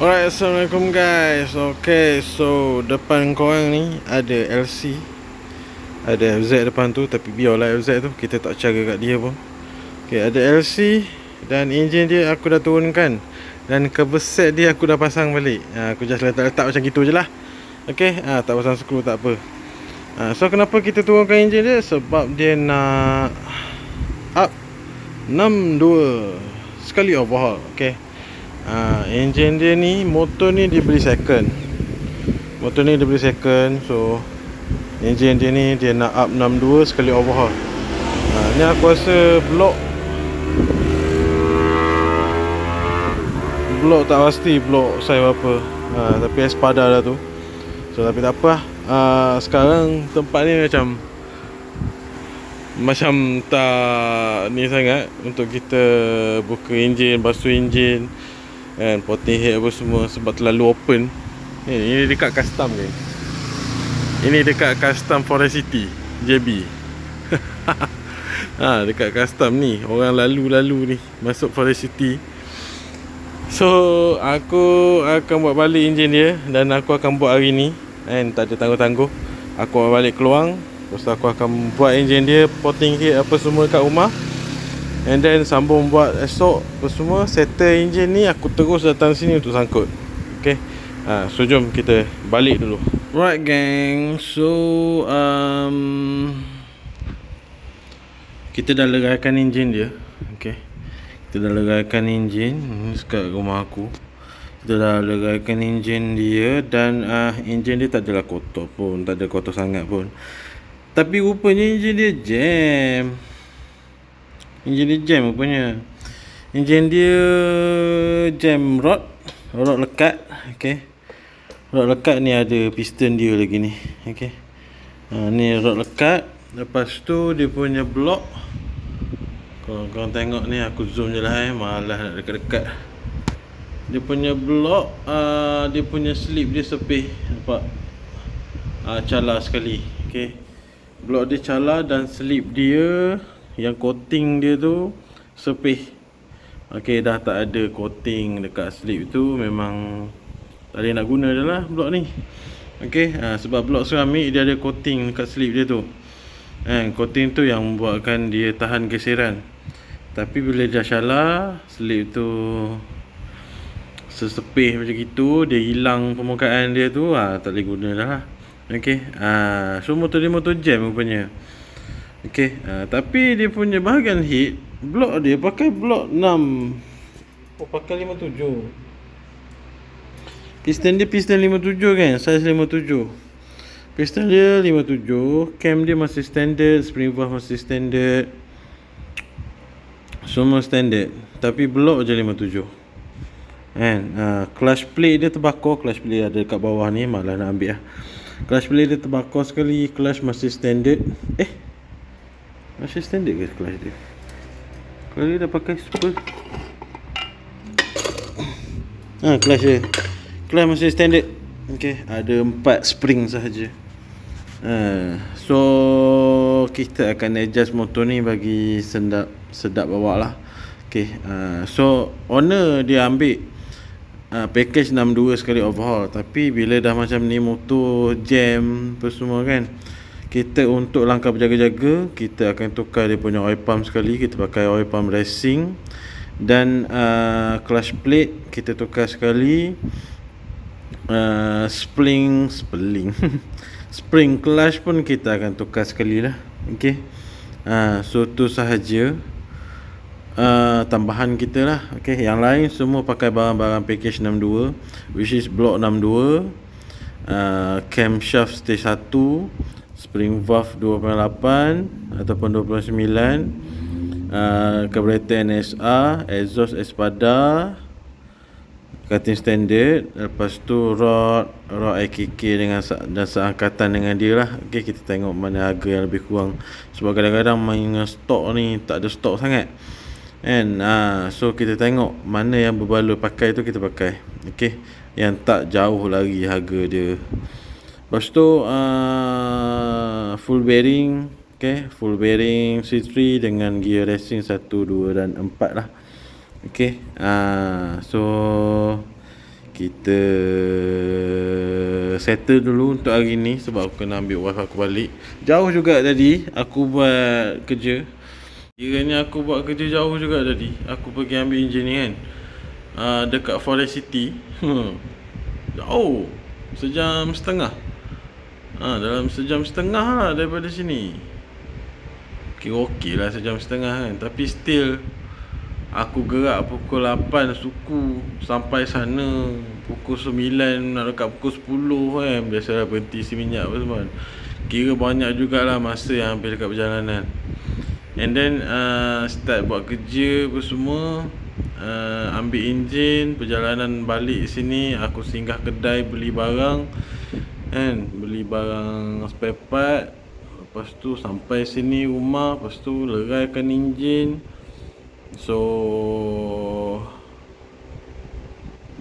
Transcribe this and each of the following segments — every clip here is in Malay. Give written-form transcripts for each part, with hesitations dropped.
Alright, Assalamualaikum guys. Okay, so depan korang ni ada LC, ada FZ depan tu. Tapi biarlah FZ tu, kita tak cara kat dia pun. Okay, ada LC dan enjin dia aku dah turunkan, dan cover set dia aku dah pasang balik. Aku just letak macam gitu je lah. Okay, tak pasang skru tak apa. So kenapa kita turunkan enjin dia? Sebab dia nak up 62 sekali overhaul. Okay, enjin dia ni, motor ni dia beli second. So enjin dia ni dia nak up 62 sekali overhaul. Ni aku rasa blok tak pasti blok size berapa. Tapi Espada dah tu. So tapi tak apa. Sekarang tempat ni macam tak ni sangat untuk kita buka enjin, basuh enjin and potting head apa semua, sebab terlalu open. Ini dekat custom guys. Ini dekat custom Forest City JB. Dekat custom ni, orang lalu ni masuk Forest City. So aku akan buat balik enjin dia, dan aku akan buat hari ni, and tak ada tangguh-tangguh. Aku buat balik Keluang, lepas tu aku akan buat enjin dia, potting head apa semua kat rumah, and then sambung buat esok apa semua, settle enjin ni, aku terus datang sini untuk sangkut. Okay, so jom kita balik dulu. Right gang, so kita dah leraikan enjin dia. Okay, kita dah leraikan enjin dekat rumah aku. Kita dah leraikan enjin dia, dan enjin dia tak adalah kotor pun, tak ada kotor sangat pun. Tapi rupanya enjin dia jam. Rupanya enjin dia jam rod lekat. Okay, rod lekat ni ada piston dia lagi ni. Okay, ni rod lekat. Lepas tu dia punya blok, kalau korang tengok ni, aku zoom je lah, malas nak dekat-dekat. Dia punya blok, dia punya slip dia sepih. Nampak? Cala sekali. Okay, blok dia cala, dan slip dia yang coating dia tu sepih. Okay, dah tak ada coating dekat slip tu, memang tak ada nak guna dah lah blok ni. Okay, sebab blok seramik dia ada coating dekat slip dia tu, coating tu yang membuatkan dia tahan geseran. Tapi bila dia cala, slip tu sesepih macam gitu, dia hilang permukaan dia tu, tak boleh guna dah lah. Okay, so motor dia motor jam rupanya. Okay, tapi dia punya bahagian head, blok dia pakai blok 6. Pakai 57. Piston dia piston 57 kan, size 57. Piston dia 57, cam dia masih standard, spring valve masih standard, semua standard. Tapi blok je 57. Clutch plate dia terbakar. Clutch plate ada dekat bawah ni, malah nak ambil lah. Clutch plate dia terbakar sekali. Clutch masih standard. Masih standard ke clutch dia? Kalau dia dah pakai super. Clutch masih standard. Okay, ada 4 spring sahaja. So kita akan adjust motor ni bagi sedap bawa lah. Okay, so owner dia ambil package 62 sekali overhaul. Tapi bila dah macam ni, motor jam apa semua kan, kita untuk langkah berjaga-jaga, kita akan tukar dia punya oil pump sekali. Kita pakai oil pump racing, dan clutch plate kita tukar sekali. Spring clutch pun kita akan tukar sekali lah. Okay, so tu sahaja tambahan kita lah. Okay, yang lain semua pakai barang-barang package 62, which is block 62, camshaft stage 1, spring valve 2.8 ataupun 2.9, carburetor NSR, exhaust Espada, cutting standard. Lepas tu rod IKK dan seangkatan dengan dia lah. Okay, kita tengok mana harga yang lebih kurang, sebab kadang-kadang main stok ni tak ada stok sangat. So kita tengok mana yang berbaloi pakai tu kita pakai. Okay, yang tak jauh lagi harga dia. Lepas tu full bearing. Okay, full bearing C3 dengan gear racing 1, 2 dan 4 lah. Okay, so kita settle dulu untuk hari ni sebab aku kena ambil wife aku balik. Jauh juga tadi aku buat kerja. Kiranya aku buat kerja jauh juga tadi. Aku pergi ambil enjin ni kan, dekat Forest City. Jauh, sejam setengah. Dalam sejam setengah lah daripada sini. Okey lah sejam setengah kan. Tapi still aku gerak pukul 8 suku sampai sana pukul 9 nak dekat pukul 10 kan. Biasalah berhenti isi minyak apa semua. Kira banyak jugalah masa yang hampir dekat perjalanan. And then start buat kerja apa semua, ambil enjin, perjalanan balik sini aku singgah kedai beli barang kan, beli barang spare part. Lepas tu sampai sini rumah, lepas tu leraikan enjin. So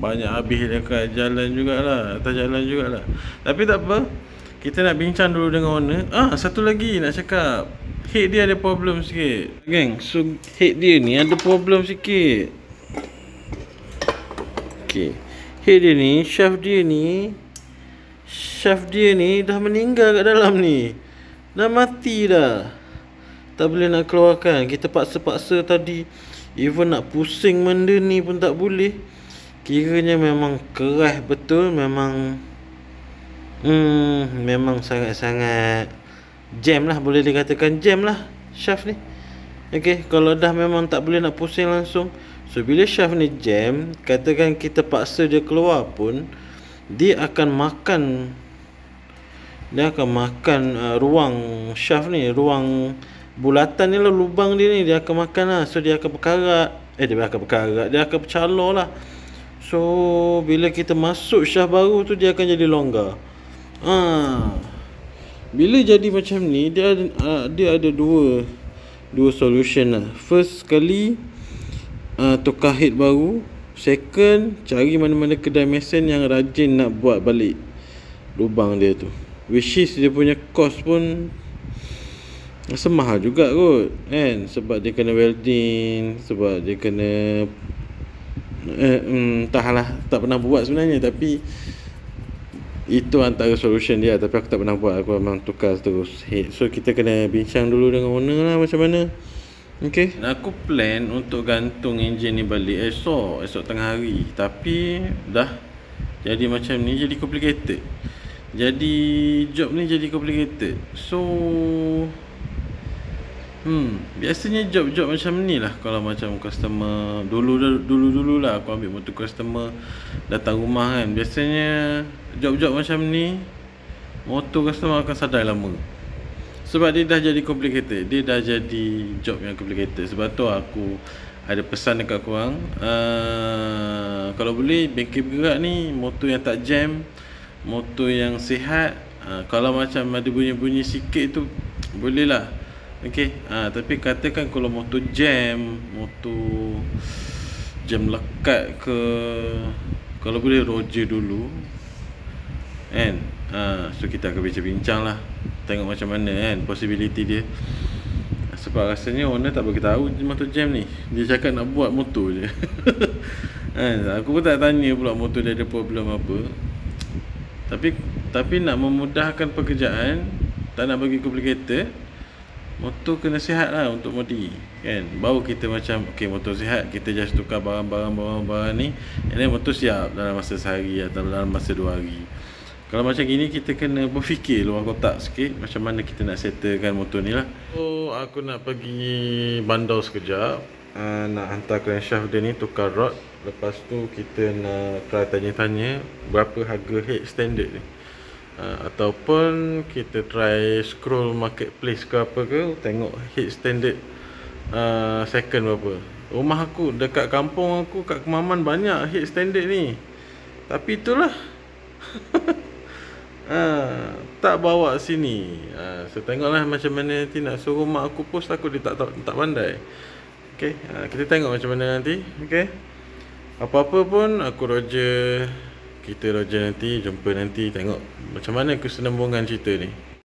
banyak habis dekat jalan jugalah, atas jalan jugalah. Tapi tak apa, kita nak bincang dulu dengan owner. Satu lagi nak cakap, head dia ada problem sikit geng. So head dia ni ada problem sikit. Okay, head dia ni, shaft dia ni dah meninggal kat dalam ni. Dah mati dah, tak boleh nak keluarkan. Kita paksa-paksa tadi, even nak pusing benda ni pun tak boleh. Kiranya memang keras betul. Memang memang sangat-sangat jam lah, boleh dikatakan jam lah shaft ni. Okay, kalau dah memang tak boleh nak pusing langsung. So bila shaft ni jam, katakan kita paksa dia keluar pun, dia akan makan ruang shaft ni, ruang bulatan ni lah, lubang dia ni, dia akan makan lah. So dia akan berkarat, dia akan bercalor lah. So bila kita masuk shaft baru tu, dia akan jadi longgar. Bila jadi macam ni, dia ada dua solution lah. First sekali, tukar head baru. Second, cari mana-mana kedai mesin yang rajin nak buat balik lubang dia tu, which is dia punya cost pun semahal juga kot kan. Sebab dia kena welding, sebab dia kena entahlah, tak pernah buat sebenarnya. Tapi itu antara solution dia. Tapi aku tak pernah buat, aku memang tukar terus head. So kita kena bincang dulu dengan owner lah macam mana. Okay, aku plan untuk gantung enjin ni balik esok tengah hari. Tapi dah jadi macam ni, jadi complicated. Jadi job ni jadi complicated. So biasanya job-job macam ni lah. Kalau macam customer dulu lah aku ambil motor customer datang rumah kan, biasanya job-job macam ni motor customer akan sadai lama. Sebab dia dah jadi complicated, dia dah jadi job yang complicated. Sebab tu aku ada pesan dekat korang, kalau boleh bengkel bergerak ni, motor yang tak jam, motor yang sihat. Kalau macam ada bunyi-bunyi sikit tu boleh lah. Okay, tapi katakan kalau motor jam lekat ke, kalau boleh Roger dulu kan. So kita akan bincang-bincang lah, tengok macam mana kan possibility dia. Sebab rasanya owner tak beritahu motor jam ni. Dia cakap nak buat motor je. Aku pun tak tanya pula motor dia ada problem apa. Tapi nak memudahkan pekerjaan, tak nak bagi complicated, motor kena sihat lah untuk modi kan. Baru kita macam okay, motor sihat, kita just tukar barang-barang ni, and then motor siap dalam masa sehari atau dalam masa 2 hari. Kalau macam gini, kita kena berfikir luar kotak sikit, macam mana kita nak settlekan motor ni lah. So aku nak pergi bandar sekejap, nak hantar crankshaft dia ni, tukar rod. Lepas tu kita nak try tanya-tanya berapa harga head standard ni, ataupun kita try scroll marketplace ke apa ke, tengok head standard second berapa. Rumah aku dekat kampung aku kat Kemaman banyak head standard ni, tapi itulah tak bawa sini. So tengoklah macam mana nanti nak suruh mak aku post, aku dia tak pandai. Okay, kita tengok macam mana nanti. Okay, apa-apa pun aku Roger, kita Roger nanti jumpa nanti, tengok macam mana kesenambungan cerita ni.